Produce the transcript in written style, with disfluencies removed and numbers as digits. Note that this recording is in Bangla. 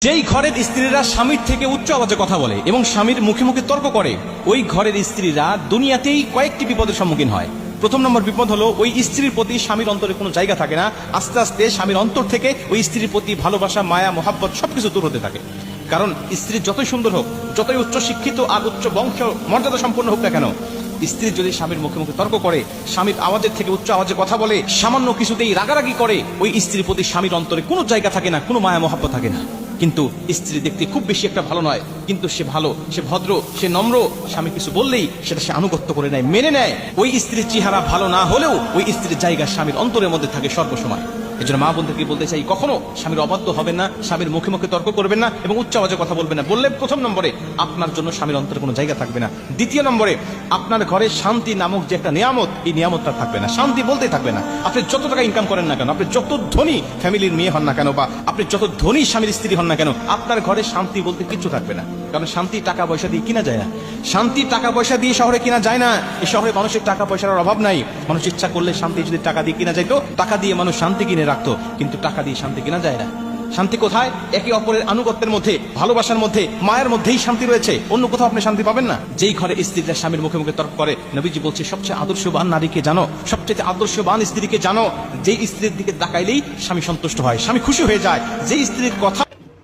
যেই ঘরের স্ত্রীরা স্বামীর থেকে উচ্চ আওয়াজে কথা বলে এবং স্বামীর মুখে মুখে তর্ক করে, ওই ঘরের স্ত্রীরা দুনিয়াতেই কয়েকটি বিপদের সম্মুখীন হয়। প্রথম নম্বর বিপদ হলো, ওই স্ত্রীর প্রতি স্বামীর অন্তরে কোনো জায়গা থাকে না। আস্তে আস্তে স্বামীর অন্তর থেকে ওই স্ত্রীর প্রতি ভালোবাসা, মায়া, মোহাব্বত সবকিছু দূর হতে থাকে। কারণ স্ত্রী যতই সুন্দর হোক, যতই উচ্চ শিক্ষিত আর উচ্চ বংশ মর্যাদা সম্পন্ন হোক না কেন, স্ত্রী যদি স্বামীর মুখে মুখে তর্ক করে, স্বামীর আওয়াজের থেকে উচ্চ আওয়াজে কথা বলে, সামান্য কিছুতেই রাগারাগি করে, ওই স্ত্রীর প্রতি স্বামীর অন্তরে কোনো জায়গা থাকে না, কোনো মায়া মোহাব্বত থাকে না। কিন্তু স্ত্রী দেখতে খুব বেশি একটা ভালো নয়, কিন্তু সে ভালো, সে ভদ্র, সে নম্র, স্বামী কিছু বললেই সেটা সে আনুগত্য করে নেয়, মেনে নেয়। ওই স্ত্রীর চেহারা ভালো না হলেও ওই স্ত্রীর জায়গা স্বামীর অন্তরের মধ্যে থাকে সর্বসময়। এজন্য মা বোনদেরকে বলতে চাই, কখনো স্বামীর অবাধ্য হবেন না, স্বামীর মুখে মুখে তর্ক করবেন না এবং উচ্চ আওয়াজে কথা বলবেন না। বললে প্রথম নম্বরে আপনার জন্য স্বামীর অন্তরে কোনো জায়গা থাকবে না। দ্বিতীয় নম্বরে, আপনার ঘরে শান্তি নামক যে একটা নিয়ামত, এই নিয়ামতটা থাকবে না, শান্তি বলতেই থাকবে না। আপনি যত টাকা ইনকাম করেন না কেন, আপনি যত ধনী ফ্যামিলির মেয়ে হন না কেন, বা আপনি যত ধনী স্বামীর স্ত্রী হন না কেন, আপনার ঘরে শান্তি বলতে কিচ্ছু থাকবে না। কারণ শান্তি টাকা পয়সা দিয়ে কিনা যায় না। শান্তি টাকা পয়সা দিয়ে শহরে কিনা যায় না। এই শহরে মানুষের টাকা পয়সার অভাব নাই। মানুষ ইচ্ছা করলে শান্তি যদি টাকা দিয়ে কিনা যাইতো, টাকা দিয়ে মানুষ শান্তি কিনে রাখতো, কিন্তু টাকা দিয়ে শান্তি কিনা যায় না। শান্তি কোথায়? একে অপরের আনুগত্যের মধ্যে, ভালোবাসার মধ্যে, মায়ের মধ্যেই শান্তি রয়েছে। অন্য কোথাও আপনি শান্তি পাবেন না। যেই ঘরে স্ত্রীরা স্বামীর মুখে মুখে তর্ক করে, নবীজি বলছে সবচেয়ে আদর্শবান নারীকে জানো, সবচেয়ে আদর্শবান স্ত্রীকে জানো, যেই স্ত্রীর দিকে তাকাইলেই স্বামী সন্তুষ্ট হয়, স্বামী খুশি হয়ে যায়, যেই স্ত্রীর কথা